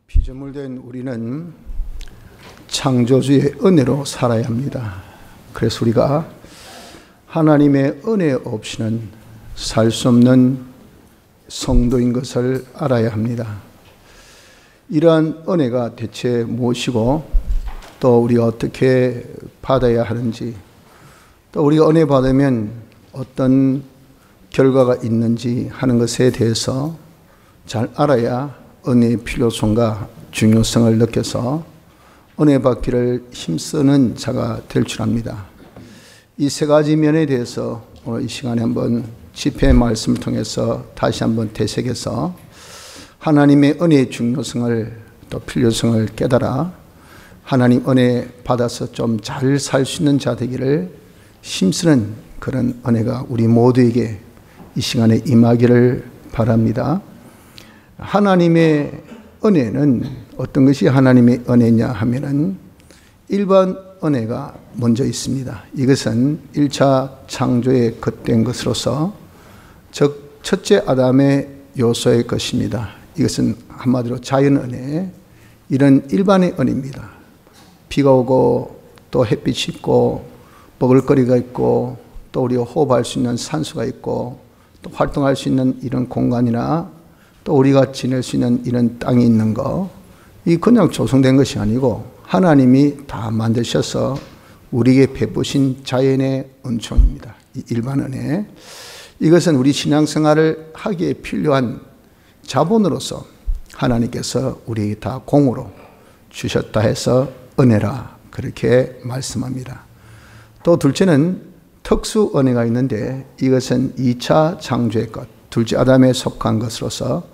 피조물된 우리는 창조주의 은혜로 살아야 합니다. 그래서 우리가 하나님의 은혜 없이는 살 수 없는 성도인 것을 알아야 합니다. 이러한 은혜가 대체 무엇이고 또 우리가 어떻게 받아야 하는지, 또 우리가 은혜 받으면 어떤 결과가 있는지 하는 것에 대해서 잘 알아야 은혜의 필요성과 중요성을 느껴서 은혜 받기를 힘쓰는 자가 될 줄 압니다. 이 세 가지 면에 대해서 오늘 이 시간에 한번 집회의 말씀을 통해서 다시 한번 되새겨서 하나님의 은혜의 중요성을 또 필요성을 깨달아 하나님 은혜 받아서 좀 잘 살 수 있는 자 되기를 힘쓰는 그런 은혜가 우리 모두에게 이 시간에 임하기를 바랍니다. 하나님의 은혜는 어떤 것이 하나님의 은혜냐 하면은 일반 은혜가 먼저 있습니다. 이것은 1차 창조에 겉된 것으로서 즉 첫째 아담의 요소의 것입니다. 이것은 한마디로 자연 은혜, 이런 일반의 은혜입니다. 비가 오고 또 햇빛이 있고 먹을거리가 있고 또 우리가 호흡할 수 있는 산소가 있고 또 활동할 수 있는 이런 공간이나 또 우리가 지낼 수 있는 이런 땅이 있는 거, 이 그냥 조성된 것이 아니고 하나님이 다 만드셔서 우리에게 베푸신 자연의 은총입니다. 이 일반 은혜, 이것은 우리 신앙생활을 하기에 필요한 자본으로서 하나님께서 우리에게 다 공으로 주셨다 해서 은혜라 그렇게 말씀합니다. 또 둘째는 특수 은혜가 있는데 이것은 2차 창조의 것, 둘째 아담에 속한 것으로서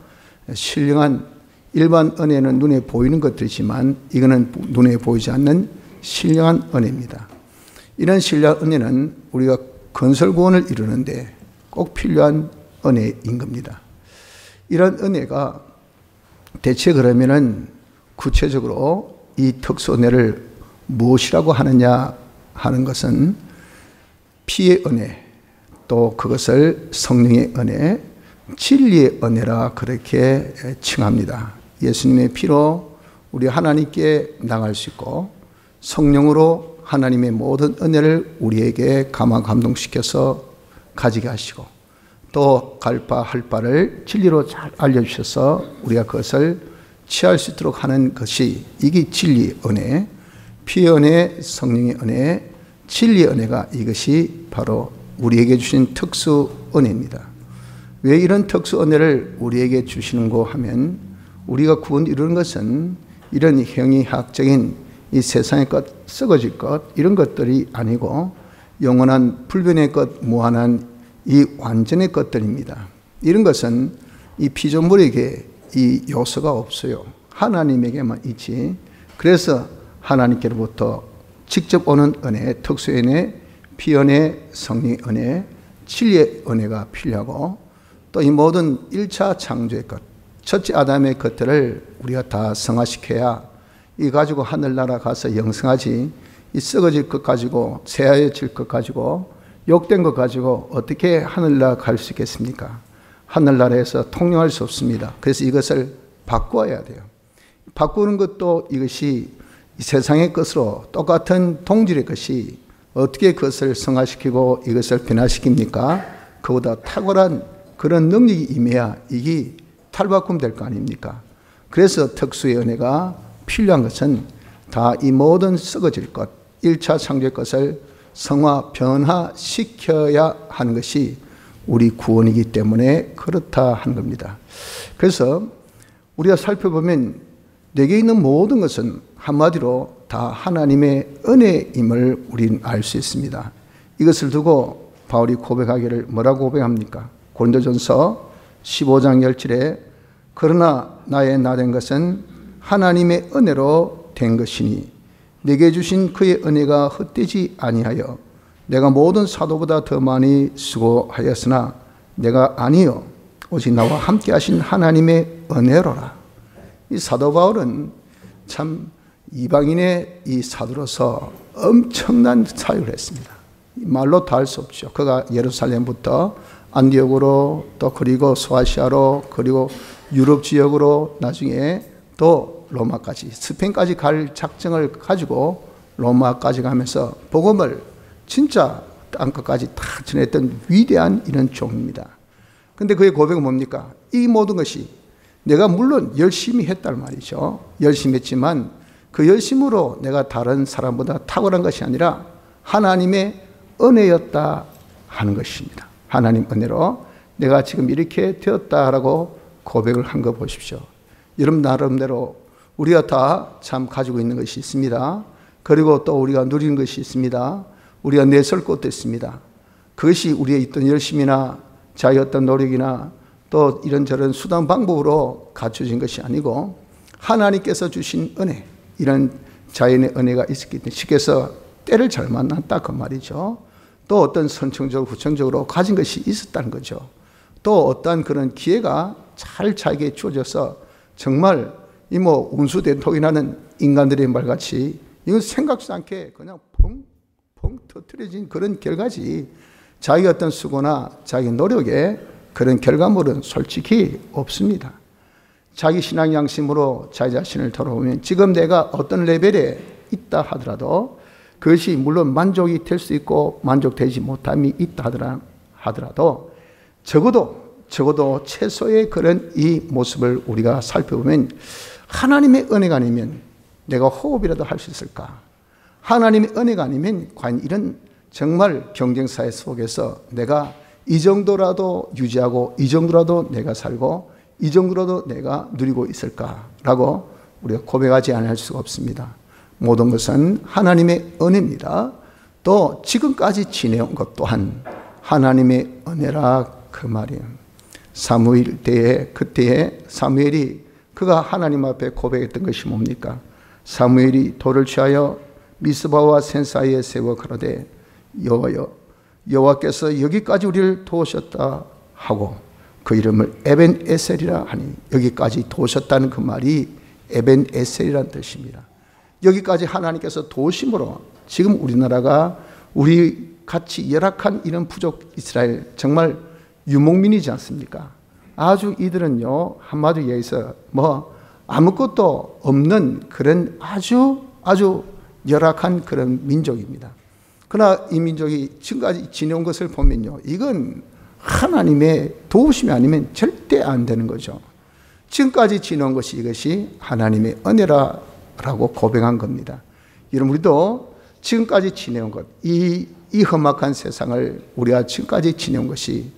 신령한 일반 은혜는 눈에 보이는 것들이지만 이거는 눈에 보이지 않는 신령한 은혜입니다. 이런 신령한 은혜는 우리가 건설구원을 이루는데 꼭 필요한 은혜인 겁니다. 이런 은혜가 대체 그러면은 구체적으로 이 특수 은혜를 무엇이라고 하느냐 하는 것은 피의 은혜, 또 그것을 성령의 은혜, 진리의 은혜라 그렇게 칭합니다. 예수님의 피로 우리 하나님께 나갈 수 있고 성령으로 하나님의 모든 은혜를 우리에게 감화 감동시켜서 가지게 하시고 또 갈 바 할 바를 진리로 잘 알려주셔서 우리가 그것을 취할 수 있도록 하는 것이 이게 진리의 은혜, 피의 은혜, 성령의 은혜, 진리의 은혜가 이것이 바로 우리에게 주신 특수 은혜입니다. 왜 이런 특수 은혜를 우리에게 주시는고 하면 우리가 구원 이루는 것은 이런 형이학적인 이 세상의 것, 썩어질 것 이런 것들이 아니고 영원한 불변의 것, 무한한 이 완전의 것들입니다. 이런 것은 이 피조물에게 이 요소가 없어요. 하나님에게만 있지. 그래서 하나님께로부터 직접 오는 은혜, 특수 은혜, 피은혜, 성령의 은혜, 진리의 은혜가 필요하고 또 이 모든 1차 창조의 것, 첫째 아담의 것들을 우리가 다 성화시켜야 이 가지고 하늘나라 가서 영생하지, 이 썩어질 것 가지고 새하얘질 것 가지고 욕된 것 가지고 어떻게 하늘나라 갈 수 있겠습니까? 하늘나라에서 통용할 수 없습니다. 그래서 이것을 바꾸어야 돼요. 바꾸는 것도 이것이 세상의 것으로 똑같은 동질의 것이 어떻게 그것을 성화시키고 이것을 변화시킵니까? 그보다 탁월한 그런 능력이 임해야 이게 탈바꿈 될 거 아닙니까? 그래서 특수의 은혜가 필요한 것은 다 이 모든 썩어질 것, 1차 창조의 것을 성화, 변화시켜야 하는 것이 우리 구원이기 때문에 그렇다 하는 겁니다. 그래서 우리가 살펴보면 내게 있는 모든 것은 한마디로 다 하나님의 은혜임을 우리는 알 수 있습니다. 이것을 두고 바울이 고백하기를 뭐라고 고백합니까? 고린도전서 15장 17에 그러나 나의 나 된 것은 하나님의 은혜로 된 것이니 내게 주신 그의 은혜가 헛되지 아니하여 내가 모든 사도보다 더 많이 수고하였으나 내가 아니요 오직 나와 함께 하신 하나님의 은혜로라. 이 사도 바울은 참 이방인의 이 사도로서 엄청난 사역을 했습니다. 말로 다 할 수 없죠. 그가 예루살렘부터 안디옥으로 또 그리고 소아시아로 그리고 유럽 지역으로 나중에 또 로마까지, 스페인까지 갈 작정을 가지고 로마까지 가면서 복음을 진짜 땅끝까지 다 전했던 위대한 이런 종입니다. 근데 그의 고백은 뭡니까? 이 모든 것이 내가 물론 열심히 했단 말이죠. 열심히 했지만 그 열심으로 내가 다른 사람보다 탁월한 것이 아니라 하나님의 은혜였다 하는 것입니다. 하나님 은혜로 내가 지금 이렇게 되었다라고 고백을 한 거 보십시오. 여러분 나름대로 우리가 다 참 가지고 있는 것이 있습니다. 그리고 또 우리가 누리는 것이 있습니다. 우리가 내설 것도 있습니다. 그것이 우리의 있던 열심이나 자기 어떤 노력이나 또 이런저런 수단 방법으로 갖춰진 것이 아니고 하나님께서 주신 은혜, 이런 자연의 은혜가 있었기 때문에 쉽게 해서 때를 잘 만났다 그 말이죠. 또 어떤 선천적으로 후천적으로 가진 것이 있었다는 거죠. 또 어떠한 그런 기회가 잘 자기에게 주어져서 정말 이 뭐 운수대통이 나는 인간들의 말같이 이건 생각지 않게 그냥 펑펑 터뜨려진 그런 결과지, 자기가 어떤 수고나 자기 노력에 그런 결과물은 솔직히 없습니다. 자기 신앙 양심으로 자기 자신을 돌아보면 지금 내가 어떤 레벨에 있다 하더라도 그것이 물론 만족이 될 수 있고 만족되지 못함이 있다 하더라도 적어도 최소의 그런 이 모습을 우리가 살펴보면 하나님의 은혜가 아니면 내가 호흡이라도 할 수 있을까? 하나님의 은혜가 아니면 과연 이런 정말 경쟁사회 속에서 내가 이 정도라도 유지하고 이 정도라도 내가 살고 이 정도라도 내가 누리고 있을까라고 우리가 고백하지 않을 수가 없습니다. 모든 것은 하나님의 은혜입니다. 또 지금까지 지내온 것 또한 하나님의 은혜라 그 말이에요. 사무엘 때에 그때에 사무엘이 그가 하나님 앞에 고백했던 것이 뭡니까? 사무엘이 돌을 취하여 미스바와 센 사이에 세워 가로되 여호와여, 여호와께서 여기까지 우리를 도우셨다 하고 그 이름을 에벤에셀이라 하니, 여기까지 도우셨다는 그 말이 에벤에셀이라는 뜻입니다. 여기까지 하나님께서 도우심으로 지금 우리나라가 우리 같이 열악한 이런 부족 이스라엘 정말 유목민이지 않습니까? 아주 이들은요 한마디로 얘기해서 뭐 아무것도 없는 그런 아주 열악한 그런 민족입니다. 그러나 이 민족이 지금까지 지내온 것을 보면요, 이건 하나님의 도우심이 아니면 절대 안 되는 거죠. 지금까지 지내온 것이 이것이 하나님의 은혜라고 고백한 겁니다. 여러분 우리도 지금까지 지내온 것, 이 험악한 세상을 우리가 지금까지 지내온 것이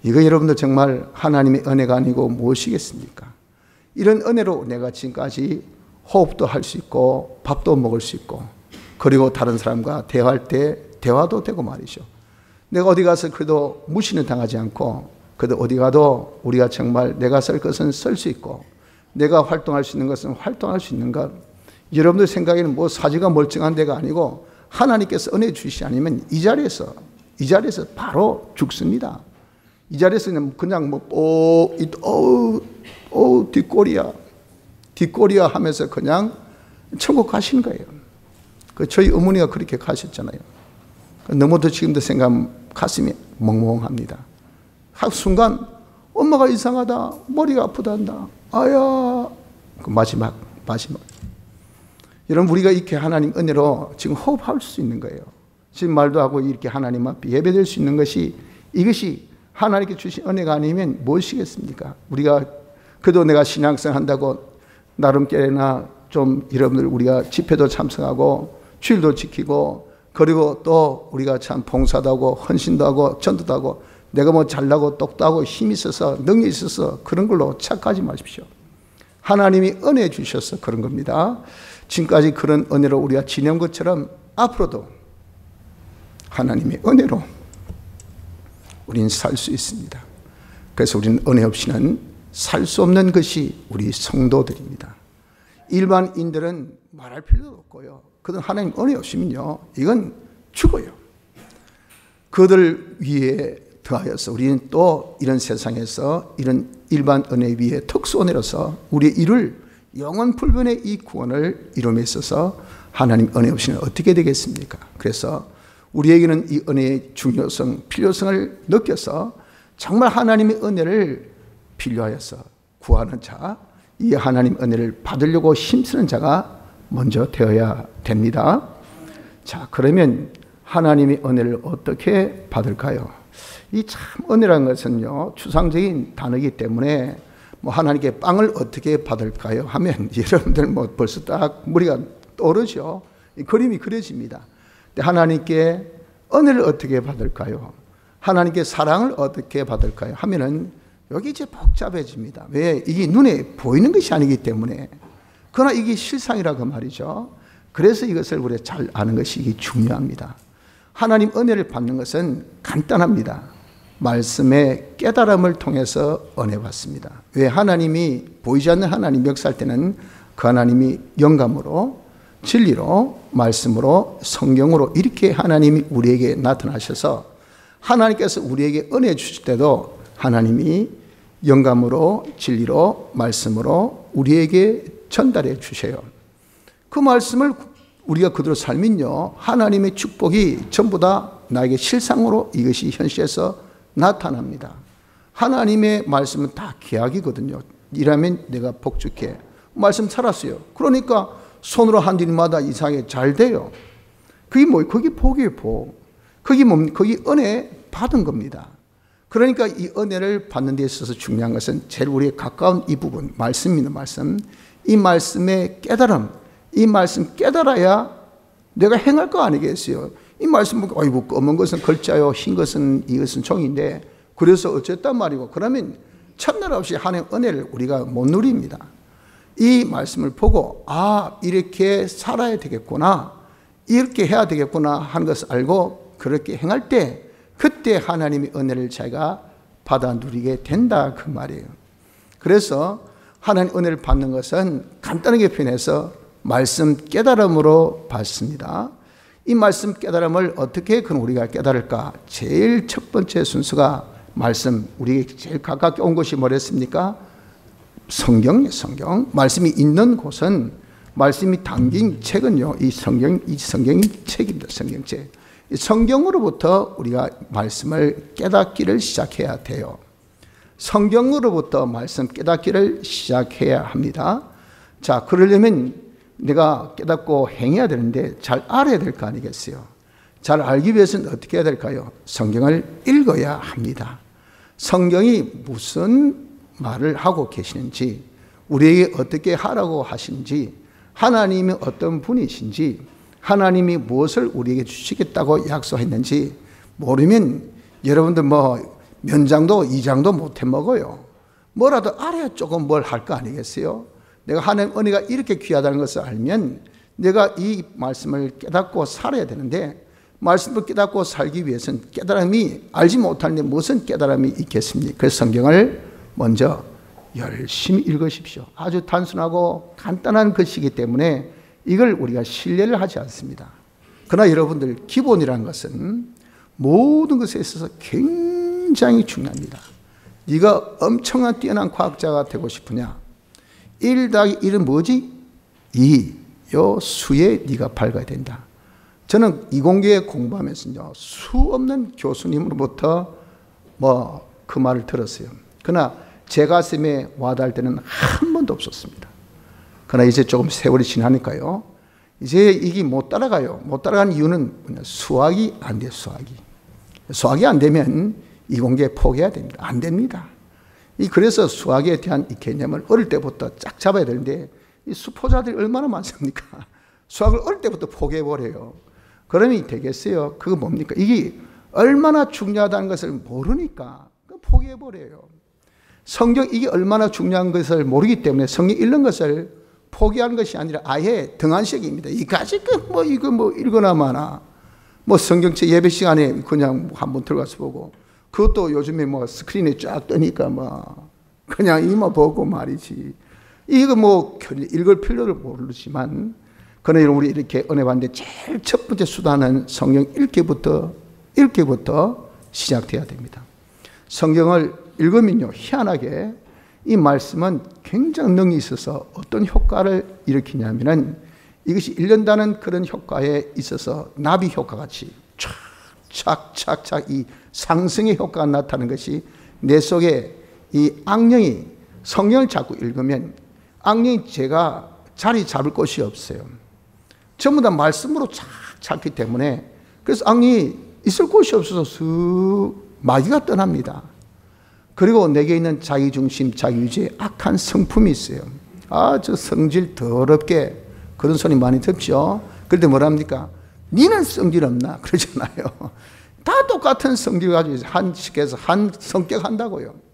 이거 여러분들 정말 하나님의 은혜가 아니고 무엇이겠습니까? 이런 은혜로 내가 지금까지 호흡도 할 수 있고 밥도 먹을 수 있고 그리고 다른 사람과 대화할 때 대화도 되고 말이죠. 내가 어디 가서 그래도 무시는 당하지 않고 그래도 어디 가도 우리가 정말 내가 쓸 것은 쓸 수 있고 내가 활동할 수 있는 것은 활동할 수 있는 것, 여러분들 생각에는 뭐 사지가 멀쩡한 데가 아니고 하나님께서 은혜 주시지 않으면 이 자리에서 바로 죽습니다. 이 자리에서 그냥 뭐 뒷골이야 하면서 그냥 천국 가시는 거예요. 저희 어머니가 그렇게 가셨잖아요. 너무도 지금도 생각하면 가슴이 멍멍합니다. 한 순간 엄마가 이상하다, 머리가 아프단다, 아야. 그 마지막. 여러분 우리가 이렇게 하나님 은혜로 지금 호흡할 수 있는 거예요. 지금 말도 하고 이렇게 하나님 앞에 예배될 수 있는 것이, 이것이 하나님께 주신 은혜가 아니면 무엇이겠습니까? 우리가 그래도 내가 신앙생활 한다고 나름께나 좀 여러분들 우리가 집회도 참석하고 주일도 지키고 그리고 또 우리가 참 봉사도 하고 헌신도 하고 전도도 하고 내가 뭐 잘나고 똑똑하고 힘이 있어서 능력이 있어서 그런 걸로 착각하지 마십시오. 하나님이 은혜 주셔서 그런 겁니다. 지금까지 그런 은혜로 우리가 지낸 것처럼 앞으로도 하나님의 은혜로 우리는 살 수 있습니다. 그래서 우리는 은혜 없이는 살 수 없는 것이 우리 성도들입니다. 일반인들은 말할 필요도 없고요. 그들 하나님 은혜 없으면요, 이건 죽어요. 그들 위에 더하여서 우리는 또 이런 세상에서 이런 일반 은혜 위에 특수 은혜로서 우리의 이룰 영원 불변의 이 구원을 이룸에 있어서 하나님 은혜 없이는 어떻게 되겠습니까? 그래서 우리에게는 이 은혜의 중요성, 필요성을 느껴서 정말 하나님의 은혜를 필요하여서 구하는 자, 이 하나님 은혜를 받으려고 힘쓰는 자가 먼저 되어야 됩니다. 자, 그러면 하나님의 은혜를 어떻게 받을까요? 이 참 은혜라는 것은요, 추상적인 단어이기 때문에 뭐 하나님께 빵을 어떻게 받을까요? 하면 여러분들 뭐 벌써 딱 머리가 떠오르죠. 이 그림이 그려집니다. 근데 하나님께 은혜를 어떻게 받을까요? 하나님께 사랑을 어떻게 받을까요? 하면은 여기 이제 복잡해집니다. 왜? 이게 눈에 보이는 것이 아니기 때문에. 그러나 이게 실상이라고 말이죠. 그래서 이것을 우리가 잘 아는 것이 이게 중요합니다. 하나님 은혜를 받는 것은 간단합니다. 말씀의 깨달음을 통해서 은혜 받습니다. 왜? 하나님이 보이지 않는 하나님 역사할 때는 그 하나님이 영감으로, 진리로, 말씀으로, 성경으로 이렇게 하나님이 우리에게 나타나셔서 하나님께서 우리에게 은혜 주실 때도 하나님이 영감으로, 진리로, 말씀으로 우리에게 전달해 주셔요. 그 말씀을 우리가 그대로 살면요, 하나님의 축복이 전부 다 나에게 실상으로 이것이 현실에서 나타납니다. 하나님의 말씀은 다 계약이거든요. 이라면 내가 복죽해. 말씀 살았어요. 그러니까 손으로 한 일마다 이상하게 잘 돼요. 그게 뭐예요? 그게 복이에요, 복. 그게 뭡니까? 그게 은혜 받은 겁니다. 그러니까 이 은혜를 받는 데 있어서 중요한 것은 제일 우리에 가까운 이 부분, 말씀입니다. 말씀. 이 말씀의 깨달음, 이 말씀 깨달아야 내가 행할 거 아니겠어요? 이 말씀 보고 아이고 검은 것은 글자요, 흰 것은 이것은 종인데 그래서 어쨌단 말이고, 그러면 첫날 없이 하나님의 은혜를 우리가 못 누립니다. 이 말씀을 보고 아, 이렇게 살아야 되겠구나, 이렇게 해야 되겠구나 하는 것을 알고 그렇게 행할 때 그때 하나님의 은혜를 제가 받아 누리게 된다 그 말이에요. 그래서 하나님 은혜를 받는 것은 간단하게 표현해서 말씀 깨달음으로 받습니다. 이 말씀 깨달음을 어떻게 그럼 우리가 깨달을까? 제일 첫 번째 순서가 말씀, 우리에게 제일 가깝게 온 것이 뭐랬습니까? 성경이에요, 성경. 말씀이 있는 곳은, 말씀이 담긴 책은요, 이 성경이 책입니다, 성경책. 이 성경으로부터 우리가 말씀을 깨닫기를 시작해야 돼요. 성경으로부터 말씀 깨닫기를 시작해야 합니다. 자, 그러려면 내가 깨닫고 행해야 되는데 잘 알아야 될 거 아니겠어요? 잘 알기 위해서는 어떻게 해야 될까요? 성경을 읽어야 합니다. 성경이 무슨 말을 하고 계시는지, 우리에게 어떻게 하라고 하시는지, 하나님이 어떤 분이신지, 하나님이 무엇을 우리에게 주시겠다고 약속했는지 모르면 여러분들 뭐 면장도 이장도 못 해먹어요. 뭐라도 알아야 조금 뭘 할 거 아니겠어요? 내가 하나님 은혜가 이렇게 귀하다는 것을 알면 내가 이 말씀을 깨닫고 살아야 되는데, 말씀을 깨닫고 살기 위해서는 깨달음이, 알지 못하는데 무슨 깨달음이 있겠습니까? 그래서 성경을 먼저 열심히 읽으십시오. 아주 단순하고 간단한 것이기 때문에 이걸 우리가 신뢰를 하지 않습니다. 그러나 여러분들, 기본이라는 것은 모든 것에 있어서 굉장히 중요합니다. 네가 엄청난 뛰어난 과학자가 되고 싶으냐? 1 더하기 1은 뭐지? 2. 요 수에 네가 밝아야 된다. 저는 이공계에 공부하면서요, 수 없는 교수님으로부터 그 말을 들었어요. 그러나 제 가슴에 와닿을 때는 한 번도 없었습니다. 그러나 이제 조금 세월이 지나니까요, 이제 이게 못 따라가요. 못 따라가는 이유는 뭐냐? 수학이 안 돼요, 수학이 안 되면 이공계 포기해야 됩니다. 안 됩니다. 그래서 수학에 대한 이 개념을 어릴 때부터 쫙 잡아야 되는데, 이 수포자들이 얼마나 많습니까? 수학을 어릴 때부터 포기해버려요. 그러면 되겠어요? 그거 뭡니까? 이게 얼마나 중요하다는 것을 모르니까 포기해버려요. 성경, 이게 얼마나 중요한 것을 모르기 때문에 성경 읽는 것을 포기하는 것이 아니라 아예 등한시입니다. 이까짓 거 이거 읽거나 마나. 성경책 예배 시간에 그냥 한번 들어가서 보고, 그것도 요즘에 스크린에 쫙 뜨니까 그냥 이만 보고 말이지. 이거 읽을 필요를 모르지만, 그러나 우리 이렇게 은혜 받는데 제일 첫 번째 수단은 성경 읽기부터 시작돼야 됩니다. 성경을 읽으면요, 희한하게 이 말씀은 굉장히 능이 있어서 어떤 효과를 일으키냐면은, 이것이 읽는다는 그런 효과에 있어서 나비 효과 같이 착착착 이 상승의 효과가 나타나는 것이 내 속에 이 악령이 성경을 자꾸 읽으면 악령이 제가 자리 잡을 곳이 없어요. 전부 다 말씀으로 쫙 찾기 때문에 그래서 악령이 있을 곳이 없어서 슥 마귀가 떠납니다. 그리고 내게 있는 자기중심, 자기유지의 악한 성품이 있어요. 아, 저 성질 더럽게 그런 소리 많이 듣죠. 그런데 뭐랍니까? 니는 성질 없나? 그러잖아요. 다 똑같은 성질 가지고 한식에서 한 성격 한다고요.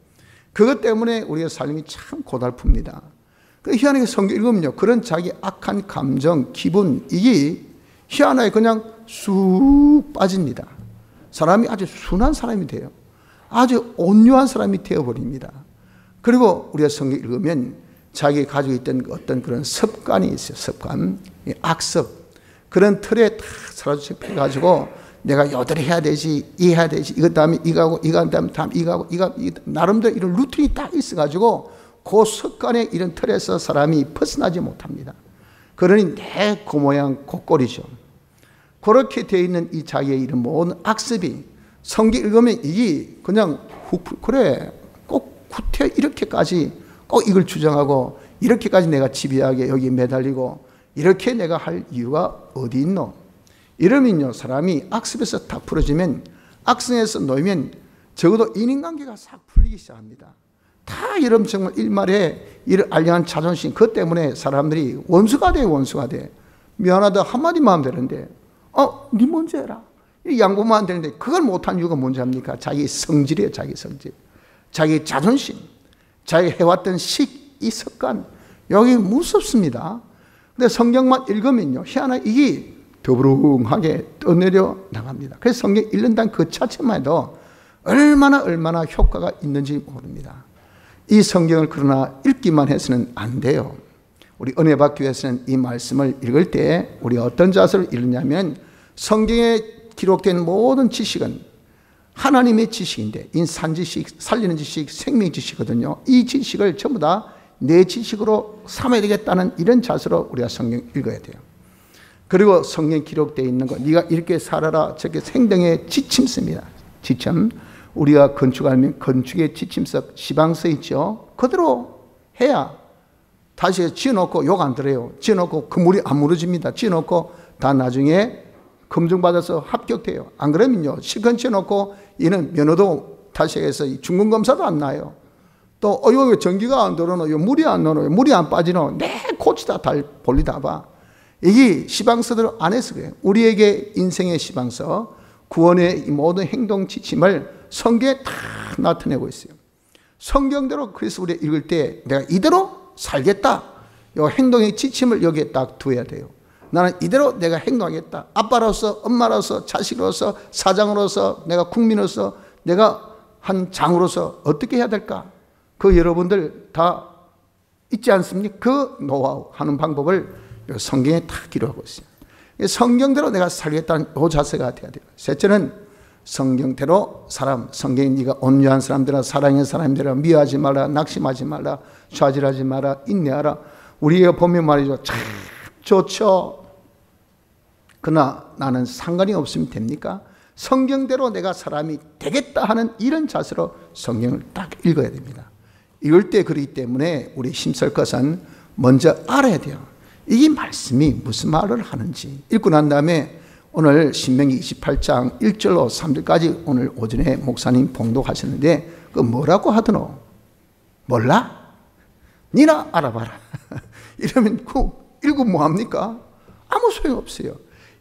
그것 때문에 우리의 삶이 참 고달픕니다. 그 희한하게 성경 읽으면요, 그런 자기 악한 감정, 기분, 이게 희한하게 그냥 쑥 빠집니다. 사람이 아주 순한 사람이 돼요. 아주 온유한 사람이 되어버립니다. 그리고 우리가 성경 읽으면 자기 가지고 있던 어떤 그런 습관이 있어요. 습관, 악습. 그런 틀에 다 사로잡혀가지고 내가 요대로 해야 되지, 이 해야 되지, 이것 다음에 이거하고, 이거 다음에 이거하고, 이거 나름대로 이런 루틴이 딱 있어가지고 그 습관의 이런 틀에서 사람이 벗어나지 못합니다. 그러니 내 그 모양 그 꼴이죠. 그렇게 되어 있는 이 자기의 이런 모든 악습이 성경 읽으면 이게 그냥 그래 꼭 구태 이렇게까지 꼭 이걸 주장하고 이렇게까지 내가 집요하게 여기 매달리고 이렇게 내가 할 이유가 어디 있노? 이러면요, 사람이 악습에서 다 풀어지면, 악성에서 놓이면 적어도 인간관계가 싹 풀리기 시작합니다. 다 여러분 정말 일말에 이를 알량한 자존심, 그것 때문에 사람들이 원수가 돼, 원수가 돼. 미안하다 한마디만 하면 되는데, 니 먼저 해라. 양보만 하면 되는데, 그걸 못한 이유가 뭔지 압니까? 자기 성질이에요, 자기 성질. 자기 자존심, 자기 해왔던 식, 이 습관, 여기 무섭습니다. 근데 성경만 읽으면요, 희한하게 이게 더부룩하게 떠내려 나갑니다. 그래서 성경 읽는다는 그 자체만 해도 얼마나 효과가 있는지 모릅니다. 이 성경을 그러나 읽기만 해서는 안 돼요. 우리 은혜받기위해서는 이 말씀을 읽을 때 우리가 어떤 자세로 읽느냐면, 성경에 기록된 모든 지식은 하나님의 지식인데, 인산 지식, 살리는 지식, 생명 지식이거든요. 이 지식을 전부 다 내 지식으로 삼아야 되겠다는 이런 자세로 우리가 성경 읽어야 돼요. 그리고 성경에 기록되어 있는 것, 네가 이렇게 살아라, 저게 행동의 지침서입니다. 지침. 우리가 건축하면 건축의 지침서, 시방서 있죠. 그대로 해야 다시 지어놓고 욕 안 들어요. 지어놓고 그물이 안 무너집니다. 지어놓고 다 나중에 검증받아서 합격돼요. 안 그러면요, 실컷 지어놓고 이는 면허도 다시 해서 중간검사도 안 나요. 또 여기 전기가 안 들어오노, 물이 안 나오노, 물이 안 빠지노, 내 고치다 달 볼리다 봐. 이게 시방서대로 안 해서 그래요. 우리에게 인생의 시방서, 구원의 모든 행동 지침을 성경에 다 나타내고 있어요. 성경대로, 그래서 우리 읽을 때 내가 이대로 살겠다, 이 행동의 지침을 여기에 딱 두어야 돼요. 나는 이대로 내가 행동하겠다. 아빠로서, 엄마로서, 자식으로서, 사장으로서, 내가 국민으로서, 내가 한 장으로서 어떻게 해야 될까? 그 여러분들 다 있지 않습니까? 그 노하우 하는 방법을 성경에 다 기록하고 있어요. 성경대로 내가 살겠다는 이 자세가 돼야 돼요. 셋째는 성경대로 성경에 네가 온유한 사람들아, 사랑의 사람들아, 미워하지 말라, 낙심하지 말라, 좌절하지 마라, 인내하라. 우리가 보면 말이죠, 참 좋죠. 그러나 나는 상관이 없으면 됩니까? 성경대로 내가 사람이 되겠다 하는 이런 자세로 성경을 딱 읽어야 됩니다. 읽을 때 그렇기 때문에 우리 힘쓸 것은 먼저 알아야 돼요. 이 말씀이 무슨 말을 하는지 읽고 난 다음에 오늘 신명기 28장 1절로 3절까지 오늘 오전에 목사님 봉독하셨는데 그 뭐라고 하더노? 몰라? 니나 알아봐라. 이러면 그 읽으면 뭐합니까? 아무 소용없어요.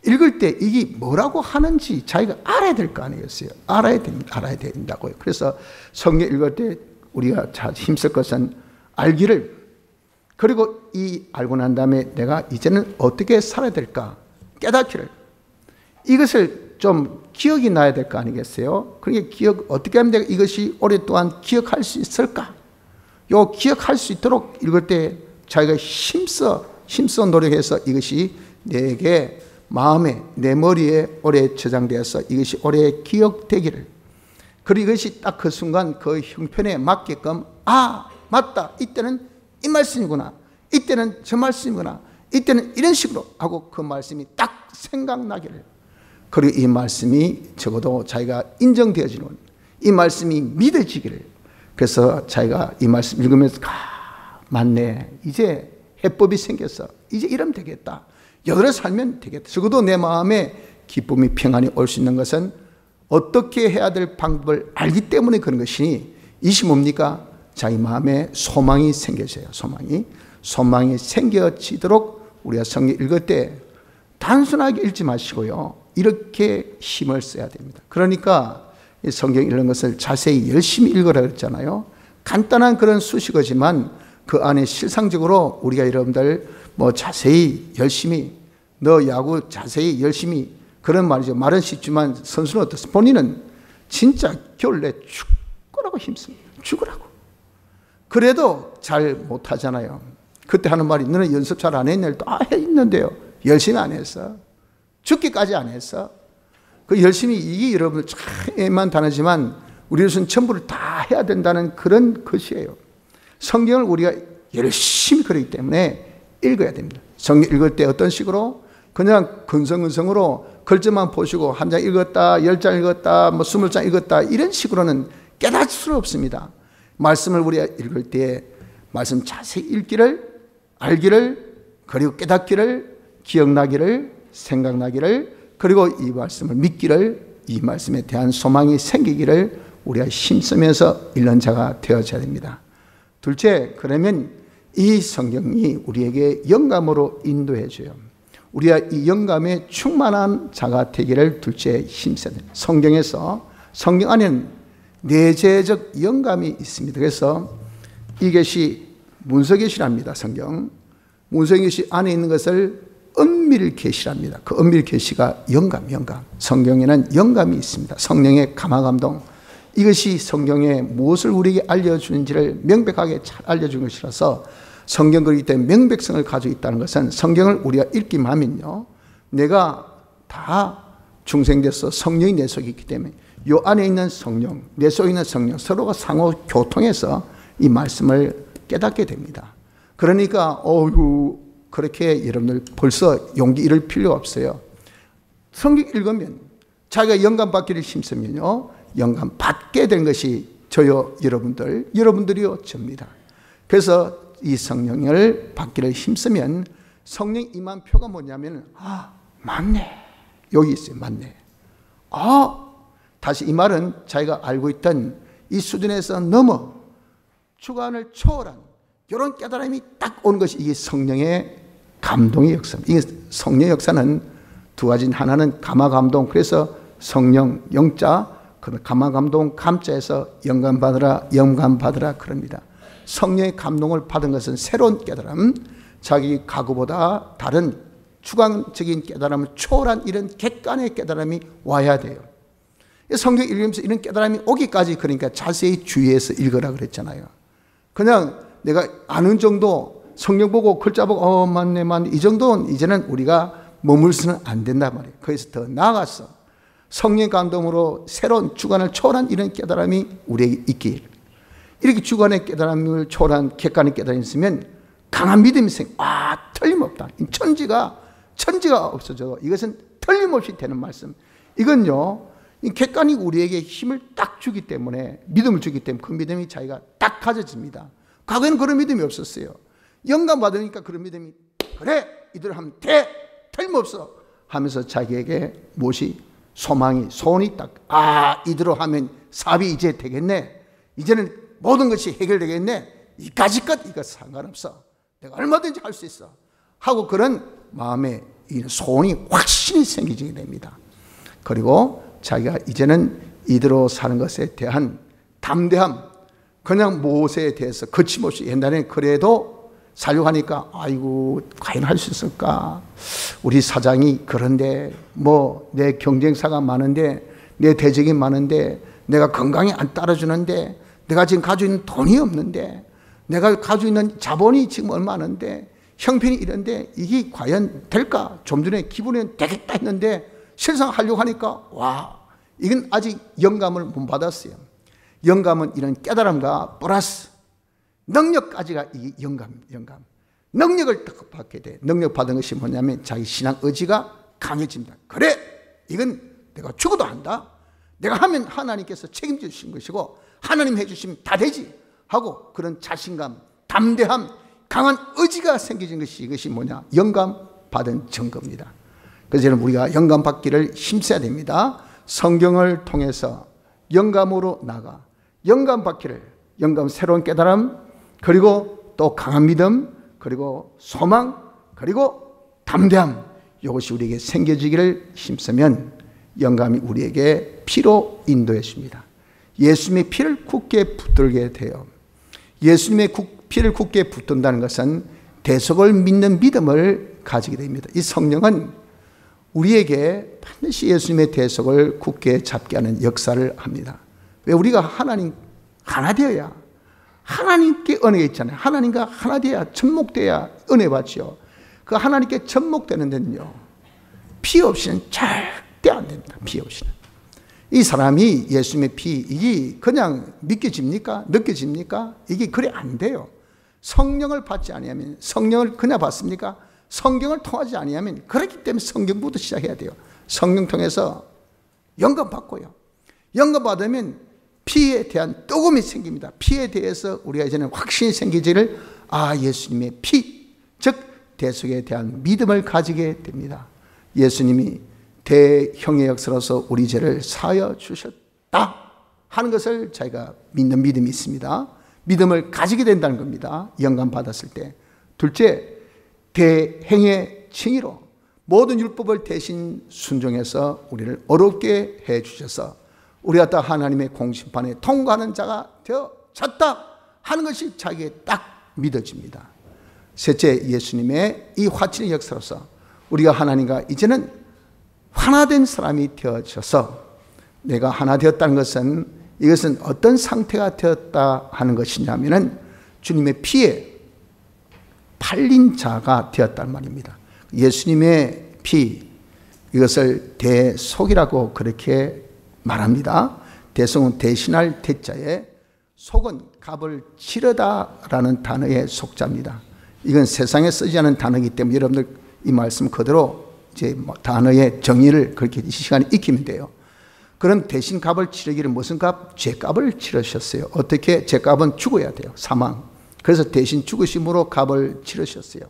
읽을 때 이게 뭐라고 하는지 자기가 알아야 될 거 아니겠어요? 알아야 된다고요. 그래서 성경 읽을 때 우리가 힘쓸 것은 알기를, 그리고 이 알고 난 다음에 내가 이제는 어떻게 살아야 될까 깨닫기를, 이것을 좀 기억이 나야 될 거 아니겠어요? 그러니까 어떻게 하면 내가 이것이 오랫동안 기억할 수 있을까? 요 기억할 수 있도록 읽을 때 자기가 힘써 노력해서 이것이 내게 마음에, 내 머리에 오래 저장되어서 이것이 오래 기억되기를, 그리고 이것이 딱 그 순간 그 형편에 맞게끔, 아 맞다, 이때는 이 말씀이구나, 이때는 저 말씀이구나, 이때는 이런 식으로 하고 그 말씀이 딱 생각나기를, 그리고 이 말씀이 적어도 자기가 인정되어지는, 이 말씀이 믿어지기를, 그래서 자기가 이 말씀 읽으면서 맞네, 이제 해법이 생겼어, 이제 이러면 되겠다, 여기로 살면 되겠다. 적어도 내 마음에 기쁨이 평안이 올 수 있는 것은 어떻게 해야 될 방법을 알기 때문에 그런 것이니, 이것이 뭡니까? 자기 마음에 소망이 생겨져요. 소망이 생겨지도록 우리가 성경 읽을 때 단순하게 읽지 마시고요, 이렇게 힘을 써야 됩니다. 그러니까 이 성경 읽는 것을 자세히 열심히 읽으라 그랬잖아요. 간단한 그런 수식어지만 그 안에 실상적으로 우리가 여러분들 뭐 자세히 열심히, 너 야구 자세히 열심히, 그런 말이죠. 말은 쉽지만 선수는 어떻습니까? 본인은 진짜 겨울 내 죽으라고 힘씁니다. 죽으라고. 그래도 잘 못하잖아요. 그때 하는 말이, 너는 연습 잘 안 했냐? 다 했는데요, 열심히 안 했어. 죽기까지 안 했어. 그 열심히, 이게 여러분들 참만 다르지만 우리로서는 전부를 다 해야 된다는 그런 것이에요. 성경을 우리가 열심히 그리기 때문에 읽어야 됩니다. 성경 읽을 때 어떤 식으로? 그냥 근성근성으로 글자만 보시고 한 장 읽었다, 10장 읽었다, 뭐 20장 읽었다, 이런 식으로는 깨달을 수 없습니다. 말씀을 우리가 읽을 때 말씀 자세히 읽기를, 알기를, 그리고 깨닫기를, 기억나기를, 생각나기를, 그리고 이 말씀을 믿기를, 이 말씀에 대한 소망이 생기기를 우리가 힘쓰면서 읽는 자가 되어져야 됩니다. 둘째, 그러면 이 성경이 우리에게 영감으로 인도해 줘요. 우리가 이 영감에 충만한 자가 되기를 둘째 힘써야 됩니다. 성경 안에는 내재적 영감이 있습니다. 그래서 이것이 문서계시랍니다. 성경 문서계시 안에 있는 것을 은밀계시랍니다. 그 은밀계시가 영감. 성경에는 영감이 있습니다. 성령의 감화감동, 이것이 성경에 무엇을 우리에게 알려주는지를 명백하게 잘 알려준 것이라서 성경 그리기 때문에 명백성을 가지고 있다는 것은, 성경을 우리가 읽기만 하면요, 내가 다 중생돼서 성령이 내 속에 있기 때문에 이 안에 있는 성령, 내 속에 있는 성령, 서로가 상호 교통해서 이 말씀을 깨닫게 됩니다. 그러니까 그렇게 여러분들 벌써 용기 잃을 필요 없어요. 성경 읽으면 자기가 영감 받기를 힘쓰면요, 영감 받게 된 것이 저요, 여러분들이요, 접니다. 그래서 이 성령을 받기를 힘쓰면 성령 임한표가 뭐냐면, 맞네, 여기 있어요. 맞네. 다시 이 말은 자기가 알고 있던 이 수준에서 넘어 주관을 초월한 이런 깨달음이 딱 온 것이 이게 성령의 감동의 역사입니다. 이게 성령의 역사는 두 가지, 하나는 감화감동, 그래서 성령 영자, 감화감동 감자에서 영감 받으라 그럽니다. 성령의 감동을 받은 것은 새로운 깨달음, 자기 각오보다 다른 주관적인 깨달음을 초월한 이런 객관의 깨달음이 와야 돼요. 성경 읽으면서 이런 깨달음이 오기까지, 그러니까 자세히 주의해서 읽으라 그랬잖아요. 그냥 내가 아는 정도, 성경 보고 글자 보고 맞네 이 정도는 이제는 우리가 머물서는 안 된단 말이에요. 거기서 더 나아가서 성령의 감동으로 새로운 주관을 초월한 이런 깨달음이 우리에게 있길, 이렇게 주관의 깨달음을 초월한 객관의 깨달음이 있으면 강한 믿음이 틀림없다. 천지가 없어져도 이것은 틀림없이 되는 말씀. 이건요, 이 객관이 우리에게 힘을 딱 주기 때문에, 믿음을 주기 때문에 그 믿음이 자기가 딱 가져집니다. 과거에는 그런 믿음이 없었어요. 영감 받으니까 그런 믿음이, 그래 이대로 하면 돼, 틀림없어 하면서 자기에게 무엇이 소원이 딱, 이대로 하면 사업이 이제 되겠네, 이제는 모든 것이 해결되겠네, 이까지 것 이거 상관없어, 내가 얼마든지 할 수 있어 하고 그런 마음에 이 소원이 확실히 생기게 됩니다. 그리고 자기가 이제는 이대로 사는 것에 대한 담대함, 그냥 무엇에 대해서 거침없이, 옛날에는 그래도 살려고 하니까 과연 할 수 있을까, 우리 사장이 그런데, 내 경쟁사가 많은데, 내 대적이 많은데, 내가 건강이 안 따라주는데, 내가 지금 가지고 있는 돈이 없는데, 내가 가지고 있는 자본이 지금 얼마 안 하는데, 형편이 이런데 이게 과연 될까? 좀 전에 기분에 되겠다 했는데 실상 하려고 하니까 이건 아직 영감을 못 받았어요. 영감은 이런 깨달음과 플러스 능력까지가 이 영감. 능력을 딱 받게 돼. 능력 받은 것이 뭐냐면 자기 신앙 의지가 강해집니다. 그래, 이건 내가 죽어도 한다. 내가 하면 하나님께서 책임져 주신 것이고, 하나님 해주시면 다 되지 하고 그런 자신감, 담대함, 강한 의지가 생기는 것이 이것이 뭐냐? 영감 받은 증거입니다. 그래서 여러분 우리가 영감 받기를 힘써야 됩니다. 성경을 통해서 영감으로 나가 영감 받기를, 영감 새로운 깨달음, 그리고 또 강한 믿음, 그리고 소망, 그리고 담대함, 이것이 우리에게 생겨지기를 힘쓰면 영감이 우리에게 피로 인도해 줍니다. 예수님의 피를 굳게 붙들게 돼요. 예수님의 피를 굳게 붙든다는 것은 대속을 믿는 믿음을 가지게 됩니다. 이 성령은 우리에게 반드시 예수님의 대속을 굳게 잡게 하는 역사를 합니다. 왜? 우리가 하나님 하나 되어야, 하나님께 은혜가 있잖아요. 하나님과 하나 되어야, 접목되어야 은혜 받죠. 그 하나님께 접목되는 데는요, 피 없이는 절대 안 됩니다. 피 없이는. 이 사람이 예수님의 피, 이게 그냥 믿겨집니까? 느껴집니까? 이게 그래 안 돼요. 성령을 받지 아니하면, 성령을 그냥 받습니까? 성경을 통하지 아니하면, 그렇기 때문에 성경부터 시작해야 돼요. 성령 통해서 영감 받고요. 영감 받으면 피에 대한 뜨거움이 생깁니다. 피에 대해서 우리가 이제는 확신이 생기지를, 아, 예수님의 피, 즉 대속에 대한 믿음을 가지게 됩니다. 예수님이 대형의 역사로서 우리 죄를 사하여 주셨다 하는 것을 저희가 믿는 믿음이 있습니다. 믿음을 가지게 된다는 겁니다. 영감 받았을 때. 둘째, 대행의 칭의로 모든 율법을 대신 순종해서 우리를 어렵게 해 주셔서 우리가 다 하나님의 공심판에 통과하는 자가 되어졌다 하는 것이 자기에 딱 믿어집니다. 셋째, 예수님의 이 화친의 역사로서 우리가 하나님과 이제는 하나된 사람이 되어져서, 내가 하나 되었다는 것은, 이것은 어떤 상태가 되었다 하는 것이냐면은 주님의 피에 팔린 자가 되었단 말입니다. 예수님의 피, 이것을 대속이라고 그렇게 말합니다. 대속은 대신할 대자에, 속은 값을 치르다라는 단어의 속자입니다. 이건 세상에 쓰지 않은 단어이기 때문에 여러분들 이 말씀 그대로 이제 단어의 정의를 그렇게 이 시간에 익히면 돼요. 그럼 대신 값을 치르기를, 무슨 값? 죄값을 치르셨어요. 어떻게? 죄값은 죽어야 돼요. 사망. 그래서 대신 죽으심으로 값을 치르셨어요.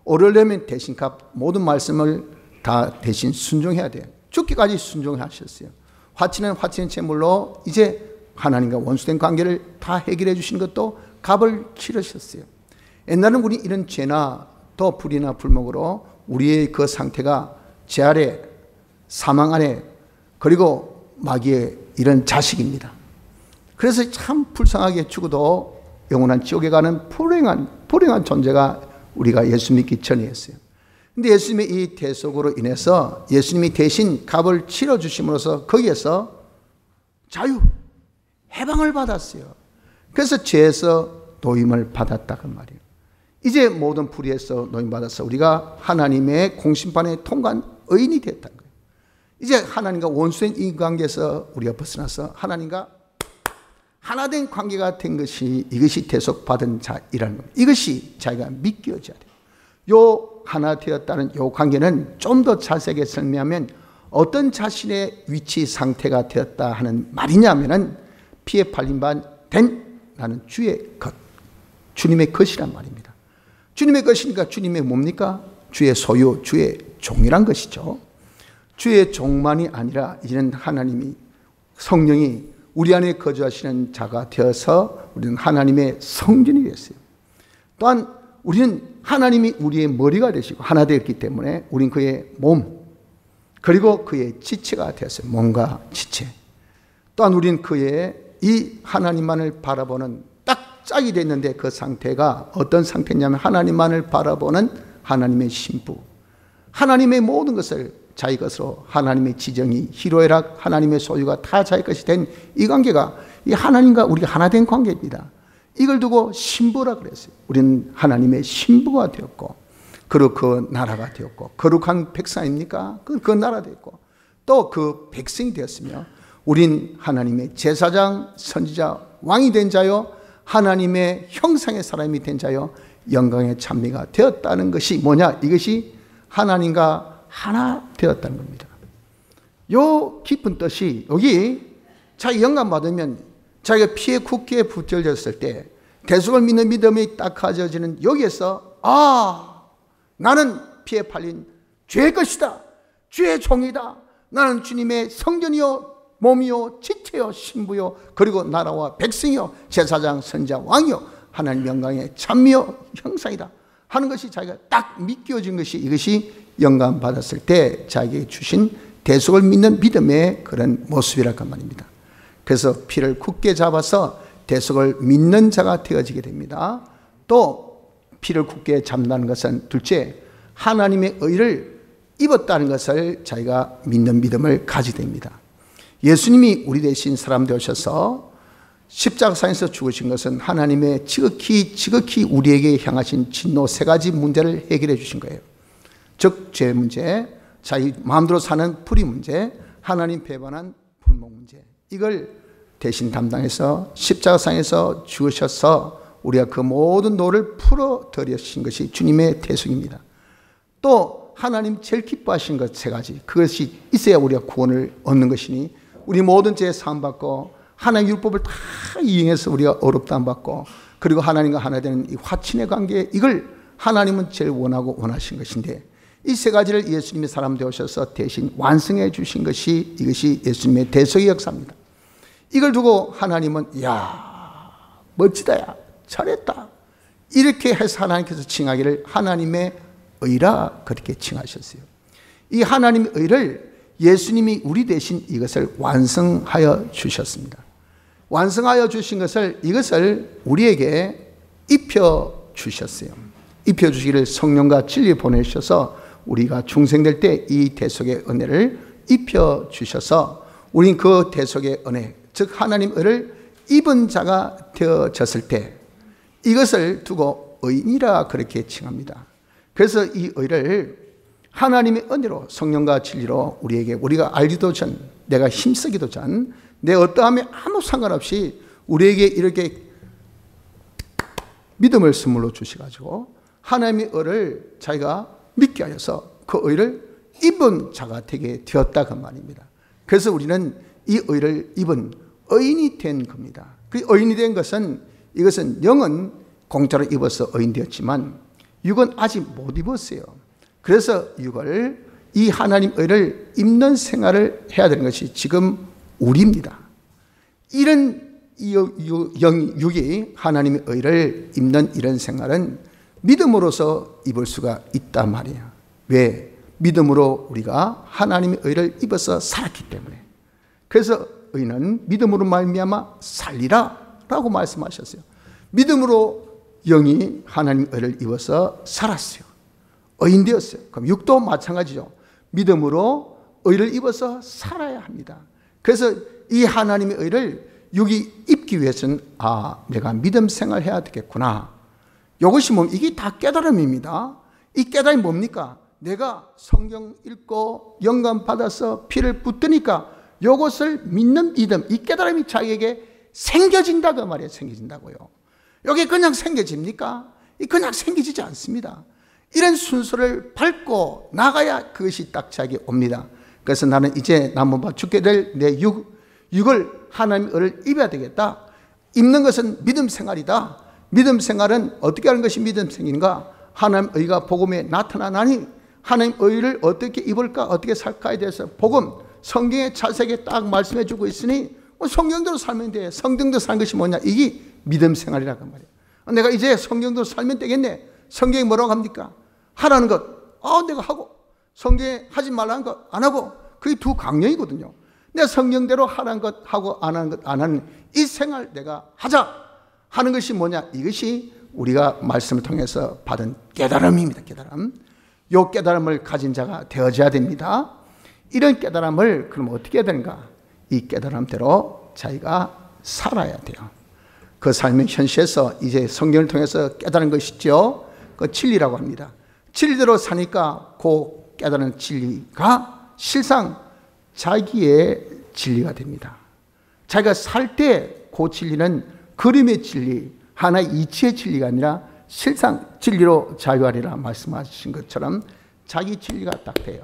오르려면 대신 값, 모든 말씀을 다 대신 순종해야 돼요. 죽기까지 순종하셨어요. 화친은 화친의 제물로 이제 하나님과 원수된 관계를 다 해결해 주시는 것도 값을 치르셨어요. 옛날에는 우리 이런 죄나 또 불이나 불목으로 우리의 그 상태가 죄 아래, 사망 아래, 그리고 마귀의 이런 자식입니다. 그래서 참 불쌍하게 죽어도 영원한 지옥에 가는 불행한 존재가 우리가 예수 믿기 전이었어요. 근데 예수님의 이 대속으로 인해서 예수님이 대신 값을 치러주심으로써 거기에서 자유, 해방을 받았어요. 그래서 죄에서 노임을 받았다 그 말이에요. 이제 모든 불의에서 노임받아서 우리가 하나님의 공심판에 통과한 의인이 됐다는 거예요. 이제 하나님과 원수된 이 관계에서 우리가 벗어나서 하나님과 하나된 관계가 된 것이, 이것이 대속받은 자이라는 겁니다. 이것이 자기가 믿겨져야 돼요. 요 하나 되었다는 요 관계는 좀 더 자세하게 설명하면 어떤 자신의 위치 상태가 되었다 하는 말이냐면은 피에 팔린 바 된 나는 주의 것, 주님의 것이란 말입니다. 주님의 것이니까 주님의 뭡니까? 주의 소유, 주의 종이란 것이죠. 주의 종만이 아니라 이제는 하나님이, 성령이 우리 안에 거주하시는 자가 되어서 우리는 하나님의 성전이 됐어요. 또한 우리는 하나님이 우리의 머리가 되시고 하나 되었기 때문에 우린 그의 몸, 그리고 그의 지체가 되었어요. 몸과 지체. 또한 우린 그의 이 하나님만을 바라보는 딱 짝이 됐는데, 그 상태가 어떤 상태냐면 하나님만을 바라보는 하나님의 신부, 하나님의 모든 것을 자기 것으로, 하나님의 지정이, 희로애락, 하나님의 소유가 다 자기 것이 된 이 관계가 이 하나님과 우리가 하나 된 관계입니다. 이걸 두고 신부라 그랬어요. 우리는 하나님의 신부가 되었고, 그리고 그 나라가 되었고, 거룩한 백성입니까? 그 나라 되었고, 또 그 백성이 되었으며, 우린 하나님의 제사장, 선지자, 왕이 된 자요, 하나님의 형상의 사람이 된 자요, 영광의 찬미가 되었다는 것이 뭐냐? 이것이 하나님과 하나 되었다는 겁니다. 요 깊은 뜻이, 여기 자기 영감 받으면 자기가 피에 굳게 붙들렸을 때 대속을 믿는 믿음이 딱 가져지는 여기에서 나는 피에 팔린 죄의 것이다. 죄의 종이다. 나는 주님의 성전이요 몸이요 지체요 신부요 그리고 나라와 백성이요 제사장 선지자 왕이요 하나님 영광의 찬미요 형상이다 하는 것이 자기가 딱 믿겨진 것이 이것이 영감 받았을 때 자기에게 주신 대속을 믿는 믿음의 그런 모습이랄까 말입니다. 그래서 피를 굳게 잡아서 대속을 믿는 자가 되어지게 됩니다. 또 피를 굳게 잡는다는 것은 둘째 하나님의 의를 입었다는 것을 자기가 믿는 믿음을 가지게 됩니다. 예수님이 우리 대신 사람 되셔서 십자가상에서 죽으신 것은 하나님의 지극히 우리에게 향하신 진노 세 가지 문제를 해결해 주신 거예요. 즉 죄 문제, 자기 마음대로 사는 불의 문제, 하나님 배반한 불목 문제, 이걸 대신 담당해서 십자가상에서 죽으셔서 우리가 그 모든 노를 풀어드리신 것이 주님의 대속입니다. 또 하나님 제일 기뻐하신 것 세 가지, 그것이 있어야 우리가 구원을 얻는 것이니 우리 모든 죄 사함받고 하나님의 율법을 다 이행해서 우리가 어렵다함 받고 그리고 하나님과 하나 되는 이 화친의 관계, 이걸 하나님은 제일 원하고 원하신 것인데 이 세 가지를 예수님이 사람 되어셔서 대신 완성해 주신 것이 이것이 예수님의 대속의 역사입니다. 이걸 두고 하나님은 야 멋지다, 야 잘했다 이렇게 해서 하나님께서 칭하기를 하나님의 의라 그렇게 칭하셨어요. 이 하나님의 의를 예수님이 우리 대신 이것을 완성하여 주셨습니다. 완성하여 주신 것을 이것을 우리에게 입혀 주셨어요. 입혀 주시기를 성령과 진리 보내주셔서 우리가 중생될 때 이 대속의 은혜를 입혀 주셔서 우린 그 대속의 은혜, 즉 하나님 의를 입은 자가 되어졌을 때 이것을 두고 의인이라 그렇게 칭합니다. 그래서 이 의를 하나님의 은혜로 성령과 진리로 우리에게 우리가 알기도 전, 내가 힘쓰기도 전, 내 어떠함에 아무 상관없이 우리에게 이렇게 믿음을 선물로 주셔가지고 하나님의 의를 자기가 믿게 하여서 그 의를 입은 자가 되게 되었다 그 말입니다. 그래서 우리는 이 의를 입은 의인이 된 겁니다. 그 의인이 된 것은 이것은 영은 공짜로 입어서 의인 되었지만 육은 아직 못 입었어요. 그래서 육을 이 하나님 의를 입는 생활을 해야 되는 것이 지금 우리입니다. 이런 육이 하나님의 의를 입는 이런 생활은 믿음으로서 입을 수가 있단 말이에요. 왜? 믿음으로 우리가 하나님의 의를 입어서 살았기 때문에. 그래서 의는 믿음으로 말미암아 살리라 라고 말씀하셨어요. 믿음으로 영이 하나님의 의를 입어서 살았어요. 의인 되었어요. 그럼 육도 마찬가지죠. 믿음으로 의를 입어서 살아야 합니다. 그래서 이 하나님의 의를 육이 입기 위해서는 내가 믿음 생활해야 되겠구나. 이것이 이게 다 깨달음입니다. 이 깨달음이 뭡니까? 내가 성경 읽고 영감 받아서 피를 붓으니까 이것을 믿는 믿음, 이 깨달음이 자기에게 생겨진다 그 말이에요. 생겨진다고요. 이게 그냥 생겨집니까? 그냥 생기지 않습니다. 이런 순서를 밟고 나가야 그것이 딱 자기에 옵니다. 그래서 나는 이제 남은 죽게 될 내 육을 하나님의 의를 입어야 되겠다. 입는 것은 믿음 생활이다. 믿음 생활은 어떻게 하는 것이 믿음 생활인가? 하나님의 의가 복음에 나타나나니 하나님의 의를 어떻게 입을까? 어떻게 살까에 대해서 복음, 성경의 자세하게 딱 말씀해 주고 있으니 성경대로 살면 돼. 성경대로 사는 것이 뭐냐? 이게 믿음 생활이라고 말이에요. 내가 이제 성경대로 살면 되겠네. 성경이 뭐라고 합니까? 하라는 것, 내가 하고, 성경에 하지 말라는 것 안 하고, 그게 두 강령이거든요. 내 성경대로 하라는 것 하고 안 하는 것 안 하는 이 생활 내가 하자 하는 것이 뭐냐? 이것이 우리가 말씀을 통해서 받은 깨달음입니다. 깨달음. 이 깨달음을 가진 자가 되어져야 됩니다. 이런 깨달음을 그럼 어떻게 해야 되는가? 이 깨달음대로 자기가 살아야 돼요. 그 삶의 현실에서 이제 성경을 통해서 깨달은 것이죠. 그 진리라고 합니다. 진리대로 사니까 그 깨달은 진리가 실상 자기의 진리가 됩니다. 자기가 살 때 그 진리는 그림의 진리, 하나의 이치의 진리가 아니라 실상 진리로 자유하리라 말씀하신 것처럼 자기 진리가 딱 돼요.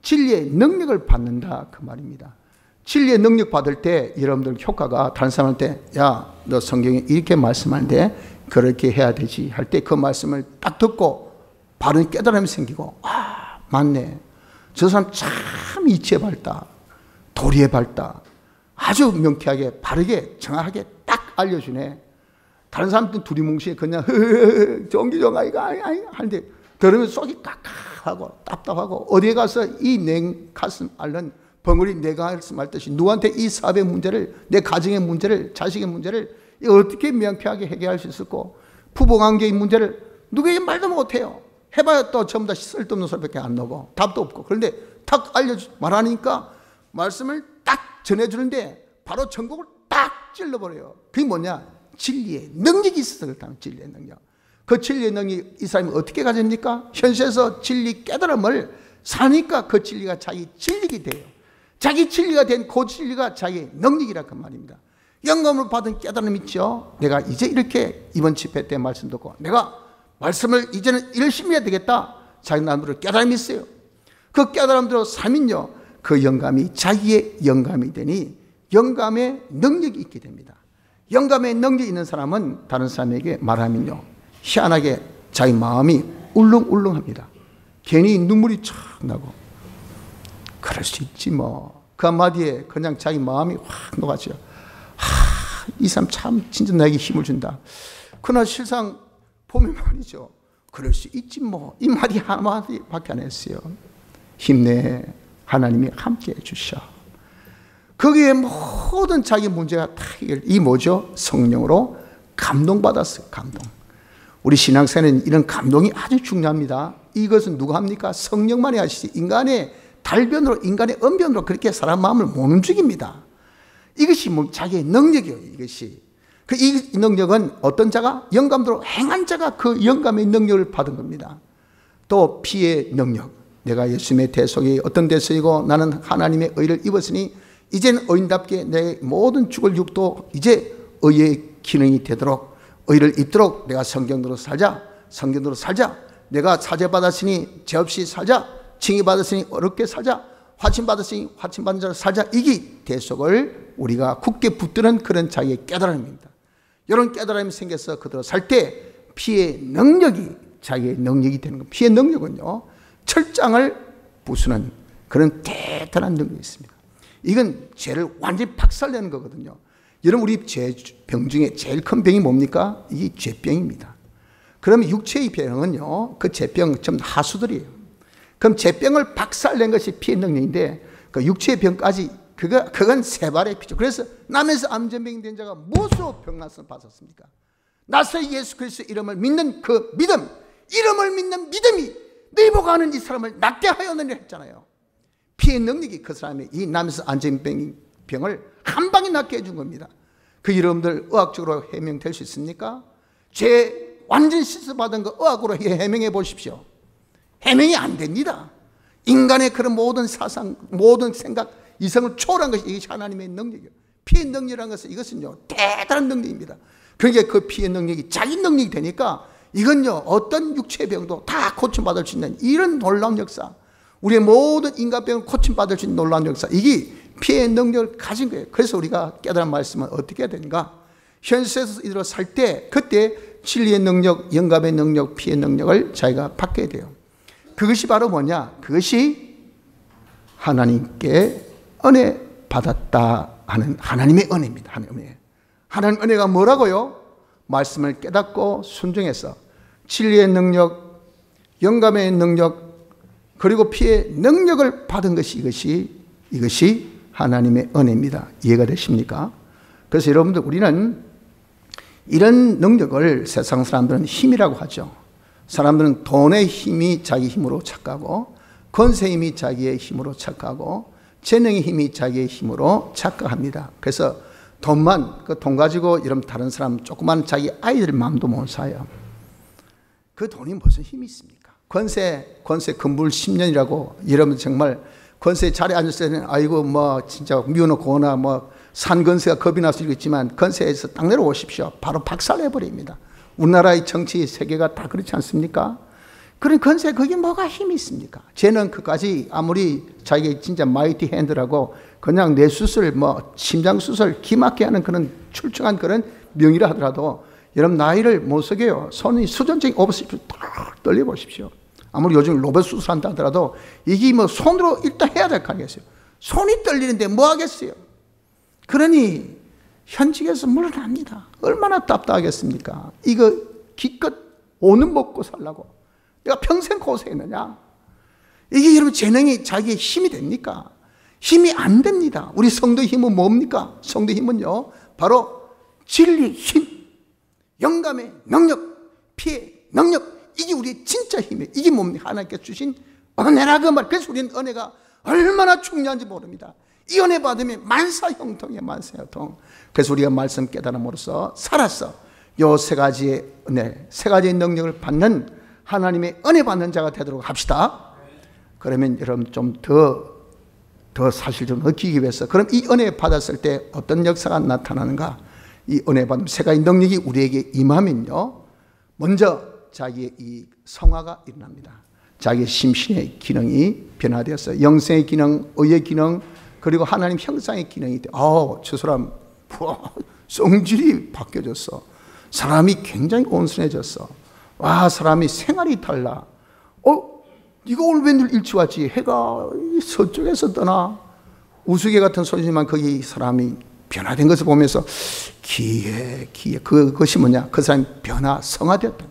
진리의 능력을 받는다 그 말입니다. 진리의 능력 받을 때 여러분들 효과가 다른 사람한테 야, 너 성경에 이렇게 말씀하는데 그렇게 해야 되지 할 때 그 말씀을 딱 듣고 바른 깨달음이 생기고 아, 맞네. 저 사람 참 이치에 밝다. 도리에 밝다. 아주 명쾌하게 바르게 정확하게 딱 알려주네. 다른 사람들은 두리뭉실에 그냥 정기정아이가 아니 하는데 들으면 속이 깍깍하고 답답하고 어디에 가서 이 냉 가슴 앓는 벙어리 내 가슴 앓듯이 누구한테 이 사업의 문제를 내 가정의 문제를 자식의 문제를 어떻게 명쾌하게 해결할 수 있었고 부부관계의 문제를 누구에게 말도 못해요. 해봐야 또 전부 다 쓸데없는 소리밖에 안 나오고 답도 없고 그런데 탁 말하니까 말씀을 딱 전해주는데 바로 전곡을 딱 찔러버려요. 그게 뭐냐? 진리의 능력이 있어서 그렇다면 진리의 능력. 그 진리의 능력이 이 사람이 어떻게 가집니까? 현실에서 진리 깨달음을 사니까 그 진리가 자기 진리가 돼요. 자기 진리가 된 그 진리가 자기 능력이라 그 말입니다. 영감을 받은 깨달음 있죠. 내가 이제 이렇게 이번 집회 때 말씀 듣고 내가 말씀을 이제는 열심히 해야 되겠다. 자기 나름대로 깨달음이 있어요. 그 깨달음대로 삶은요. 그 영감이 자기의 영감이 되니 영감의 능력이 있게 됩니다. 영감의 능력이 있는 사람은 다른 사람에게 말하면요. 희한하게 자기 마음이 울렁울렁합니다. 괜히 눈물이 촥 나고 그럴 수 있지 뭐. 그 한마디에 그냥 자기 마음이 확 녹아져요. 이 사람 참 진짜 나에게 힘을 준다. 그러나 실상 보면 말이죠. 그럴 수 있지 뭐. 이 말이 한마디밖에 안 했어요. 힘내. 하나님이 함께 해주셔. 거기에 모든 자기 문제가 다 이 뭐죠? 성령으로 감동받았어요. 감동. 우리 신앙생활은 이런 감동이 아주 중요합니다. 이것은 누가 합니까? 성령만이 하시지. 인간의 달변으로 인간의 언변으로 그렇게 사람 마음을 못 움직입니다. 이것이 뭐 자기의 능력이에요. 이것이. 이 능력은 어떤 자가 영감대로 행한 자가 그 영감의 능력을 받은 겁니다. 또 피의 능력. 내가 예수님의 대속이 어떤 대속이고 나는 하나님의 의를 입었으니 이제는 의인답게 내 모든 죽을 육도 이제 의의 기능이 되도록 의를 입도록 내가 성경대로 살자. 성경대로 살자. 내가 사죄받았으니 죄 없이 살자. 칭의받았으니 어렵게 살자. 화침받았으니 화침받은 자로 살자. 이게 대속을 우리가 굳게 붙드는 그런 자기의 깨달음입니다. 이런 깨달음이 생겨서 그대로 살 때 피의 능력이 자기의 능력이 되는 겁니다. 피의 능력은요. 철장을 부수는 그런 대단한 능력이 있습니다. 이건 죄를 완전히 박살내는 거거든요. 여러분 우리 죄병 중에 제일 큰 병이 뭡니까? 이게 죄병입니다. 그러면 육체의 병은요. 그 죄병 좀 하수들이에요. 그럼 죄병을 박살낸 것이 피의 능력인데 그 육체의 병까지 그건 세 발의 피죠. 그래서 남에서 암전병이 된 자가 무엇으로 병났을 받았습니까? 나서 예수 그리스도 이름을 믿는 그 믿음, 이름을 믿는 믿음이 너희 보고 하는 이 사람을 낫게 하였느니 했잖아요. 피의 능력이 그 사람의 이 남에서 암전병을 한 방에 낫게 해준 겁니다. 그 여러분들 의학적으로 해명될 수 있습니까? 죄 완전 씻어받은 거 의학으로 해명해 보십시오. 해명이 안 됩니다. 인간의 그런 모든 사상, 모든 생각, 이성을 초월한 것이 이것이 하나님의 능력이에요. 피의 능력이라는 것은 이것은요 대단한 능력입니다. 그러니까 그 피의 능력이 자기 능력이 되니까 이건요 어떤 육체의 병도 다 고침받을 수 있는 이런 놀라운 역사, 우리의 모든 인간병을 고침받을 수 있는 놀라운 역사, 이게 피의 능력을 가진 거예요. 그래서 우리가 깨달은 말씀은 어떻게 해야 되는가? 현실에서 이대로 살 때 그때 진리의 능력, 영감의 능력, 피의 능력을 자기가 받게 돼요. 그것이 바로 뭐냐? 그것이 하나님께 은혜 받았다 하는 하나님의 은혜입니다. 하나님 은혜가 뭐라고요? 말씀을 깨닫고 순종해서 진리의 능력, 영감의 능력, 그리고 피의 능력을 받은 것이 이것이 하나님의 은혜입니다. 이해가 되십니까? 그래서 여러분들 우리는 이런 능력을 세상 사람들은 힘이라고 하죠. 사람들은 돈의 힘이 자기 힘으로 착각하고 권세의 힘이 자기의 힘으로 착각하고 재능의 힘이 자기의 힘으로 착각합니다. 그래서 그 돈 가지고 여러분 다른 사람 조그만 자기 아이들 마음도 못 사요. 그 돈이 무슨 힘이 있습니까? 권세 금불 10년이라고 여러분 정말 권세 자리에 앉았을 때는 아이고 뭐 진짜 미워놓거나 뭐 산 권세가 겁이 날 수도 있지만 권세에서 딱 내려오십시오. 바로 박살내버립니다. 우리나라의 정치 세계가 다 그렇지 않습니까? 그런 건세 그게 뭐가 힘이 있습니까? 쟤는 그까지 아무리 자기 진짜 마이티 핸드라고 그냥 뇌 수술, 뭐 심장 수술, 기막게 하는 그런 출중한 그런 명의라 하더라도 여러분 나이를 못 속여요. 손이 수전적인 오버스피드 딱 떨려 보십시오. 아무리 요즘 로봇 수술한다 하더라도 이게 뭐 손으로 일단 해야 될 거 아니겠어요? 손이 떨리는데 뭐 하겠어요? 그러니 현직에서 물러납니다. 얼마나 답답하겠습니까? 이거 기껏 오는 먹고 살라고 내가 평생 고생했느냐? 이게 여러분 재능이 자기의 힘이 됩니까? 힘이 안 됩니다. 우리 성도의 힘은 뭡니까? 성도의 힘은요 바로 진리의 힘, 영감의 능력, 피의 능력, 이게 우리의 진짜 힘이에요. 이게 뭡니까? 하나님께서 주신 은혜라 그 말. 그래서 우리는 은혜가 얼마나 중요한지 모릅니다. 이 은혜 받으면 만사형통이에요. 만사형통. 그래서 우리가 말씀 깨달음으로써 살았어. 요 세 가지의 은혜, 세 가지의 능력을 받는 하나님의 은혜 받는 자가 되도록 합시다. 그러면 여러분 좀 더 사실 좀 느끼기 위해서, 그럼 이 은혜 받았을 때 어떤 역사가 나타나는가? 이 은혜 받는 세 가지 능력이 우리에게 임하면요, 먼저 자기의 이 성화가 일어납니다. 자기의 심신의 기능이 변화되었어요. 영생의 기능, 의의 기능, 그리고 하나님 형상의 기능이 돼. 저 사람 성질이 바뀌어졌어. 사람이 굉장히 온순해졌어. 와, 사람이 생활이 달라. 네가 오늘 웬일 일찍 왔지? 해가 서쪽에서 떠나. 우스개 같은 소리지만 거기 사람이 변화된 것을 보면서 기회. 그것이 뭐냐? 그 사람이 성화되었다.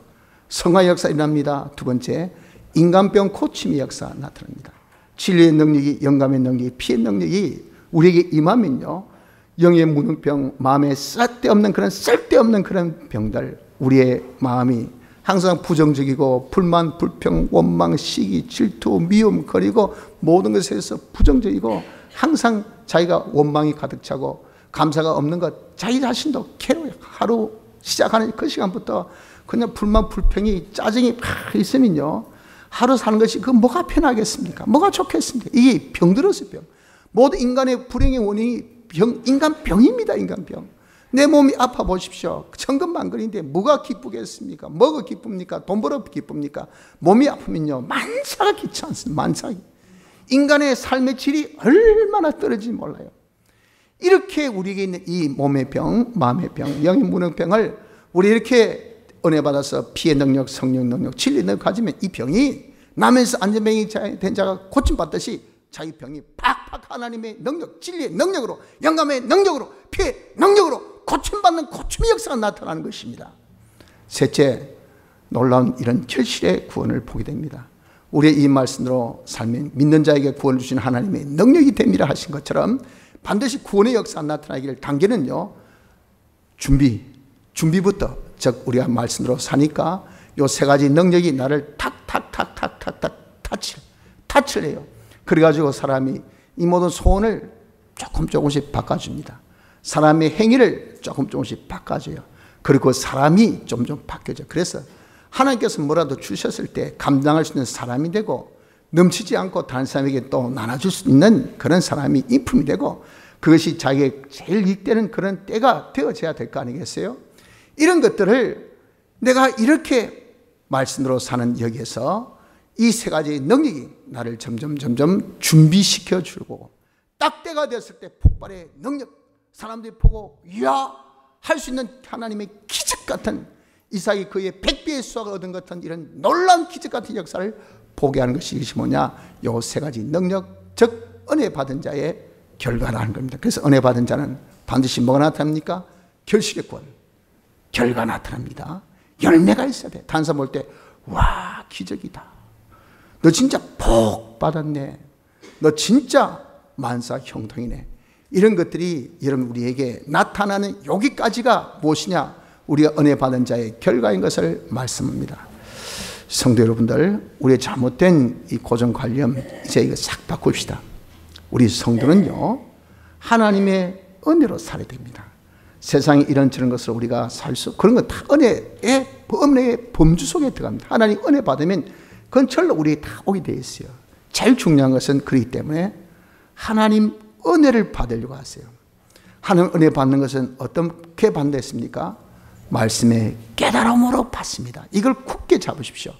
성화 역사 일어납니다. 두 번째, 인간병 고침의 역사 나타납니다. 진리의 능력이, 영감의 능력이, 피의 능력이 우리에게 임하면요, 영의 무능병, 마음에 쓸데없는 그런 병들, 우리의 마음이 항상 부정적이고 불만, 불평, 원망, 시기, 질투, 미움, 그리고 모든 것에서 부정적이고 항상 자기가 원망이 가득 차고 감사가 없는 것, 자기 자신도 괴로워요. 하루 시작하는 그 시간부터 그냥 불만, 불평이, 짜증이 막 있으면요, 하루 사는 것이 그 뭐가 편하겠습니까? 뭐가 좋겠습니까? 이게 병들었어요. 병. 모든 인간의 불행의 원인이 인간병입니다. 인간병. 내 몸이 아파 보십시오. 천근만근인데 뭐가 기쁘겠습니까? 뭐가 기쁩니까? 돈 벌어 기쁩니까? 몸이 아프면요, 만사가 귀찮지 않습니다. 만사. 인간의 삶의 질이 얼마나 떨어지지 몰라요. 이렇게 우리에게 있는 이 몸의 병, 마음의 병, 영의 무능병을 우리 이렇게 은혜 받아서 피의 능력, 성령 능력, 진리 능력 가지면 이 병이 나면서 안전병이 된 자가 고침받듯이 자기 병이 팍팍 하나님의 능력, 진리의 능력으로, 영감의 능력으로, 피의 능력으로 고침받는 고침의 역사가 나타나는 것입니다. 셋째, 놀라운 이런 결실의 구원을 보게 됩니다. 우리의 이 말씀으로 살면 믿는 자에게 구원을 주신 하나님의 능력이 됩니다 하신 것처럼 반드시 구원의 역사가 나타나기를, 단계는요, 준비부터, 즉 우리가 말씀으로 사니까 요 세 가지 능력이 나를 탁탁탁탁탁탁 타치를 해요. 그래가지고 사람이 이 모든 소원을 조금씩 바꿔줍니다. 사람의 행위를 조금씩 바꿔줘요. 그리고 사람이 점점 바뀌어져. 그래서 하나님께서 뭐라도 주셨을 때 감당할 수 있는 사람이 되고, 넘치지 않고 다른 사람에게 또 나눠줄 수 있는 그런 사람이 인품이 되고, 그것이 자기의 제일 이익되는 그런 때가 되어져야 될 거 아니겠어요? 이런 것들을 내가 이렇게 말씀으로 사는 여기에서 이 세 가지의 능력이 나를 점점 준비시켜 주고, 딱 때가 됐을 때 폭발의 능력, 사람들이 보고 이야 할 수 있는 하나님의 기적 같은, 이삭이 그의 100배의 수확을 얻은 것 같은 이런 놀라운 기적 같은 역사를 보게 하는 것이, 이것이 뭐냐? 요 세 가지 능력, 즉 은혜 받은 자의 결과라는 겁니다. 그래서 은혜 받은 자는 반드시 뭐가 나타납니까? 결실의 구원, 결과 나타납니다. 열매가 있어야 돼. 단서 볼 때 와, 기적이다, 너 진짜 복 받았네, 너 진짜 만사 형통이네, 이런 것들이 여러분 우리에게 나타나는 여기까지가 무엇이냐? 우리가 은혜 받은 자의 결과인 것을 말씀합니다. 성도 여러분들, 우리의 잘못된 이 고정관념 이제 이거 싹 바꿉시다. 우리 성도는요, 하나님의 은혜로 살아야 됩니다. 세상에 이런저런 것을 우리가 그런 건 다 은혜의 범주 속에 들어갑니다. 하나님 은혜 받으면 그건 절로 우리에게 다 오게 되어 있어요. 제일 중요한 것은 그렇기 때문에 하나님 은혜를 받으려고 하세요. 하나님 은혜 받는 것은 어떻게 받는다 했습니까? 말씀의 깨달음으로 받습니다. 이걸 굳게 잡으십시오.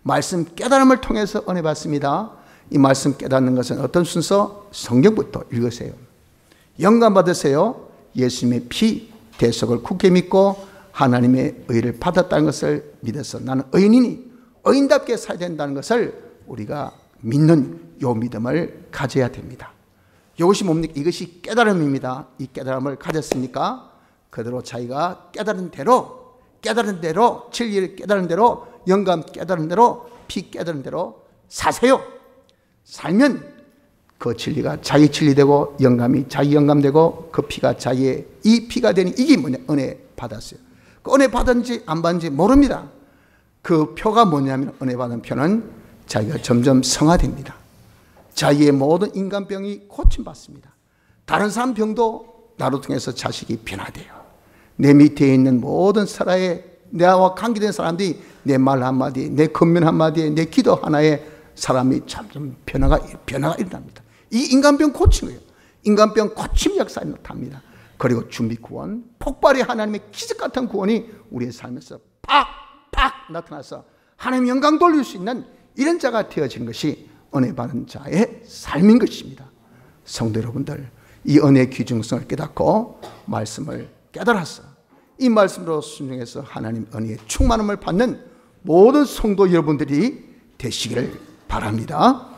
말씀 깨달음을 통해서 은혜 받습니다. 이 말씀 깨닫는 것은 어떤 순서? 성경부터 읽으세요. 영감 받으세요. 예수님의 피 대속을 굳게 믿고 하나님의 의를 받았다는 것을 믿어서 나는 의인이니 의인답게 살아야 된다는 것을 우리가 믿는 요 믿음을 가져야 됩니다. 이것이 뭡니까? 이것이 깨달음입니다. 이 깨달음을 가졌으니까 그대로 자기가 깨달은 대로 진리를 깨달은 대로 영감 깨달은 대로 피 깨달은 대로 사세요. 살면 그 진리가 자기 진리 되고 영감이 자기 영감 되고 그 피가 자기의 이 피가 되니 이게 뭐냐? 은혜 받았어요. 그 은혜 받은지 안 받은지 모릅니다. 그 표가 뭐냐면 은혜 받은 표는 자기가 점점 성화됩니다. 자기의 모든 인간병이 고침받습니다. 다른 사람 병도 나로 통해서 자식이 변화돼요. 내 밑에 있는 모든 사람의 나와 관계된 사람들이 내 말 한마디, 내 겉면 한마디에, 내 기도 하나에 사람이 점점 변화가 일어납니다. 이 인간병 고치는 거예요. 인간병 고침 역사에 나타납니다. 그리고 준비 구원, 폭발의 하나님의 기적 같은 구원이 우리의 삶에서 팍 나타나서 하나님 영광 돌릴 수 있는 이런 자가 되어지는 것이 은혜 받은 자의 삶인 것입니다. 성도 여러분들, 이 은혜의 귀중성을 깨닫고 말씀을 깨달았어. 이 말씀으로 순종해서 하나님 은혜의 충만함을 받는 모든 성도 여러분들이 되시기를 바랍니다.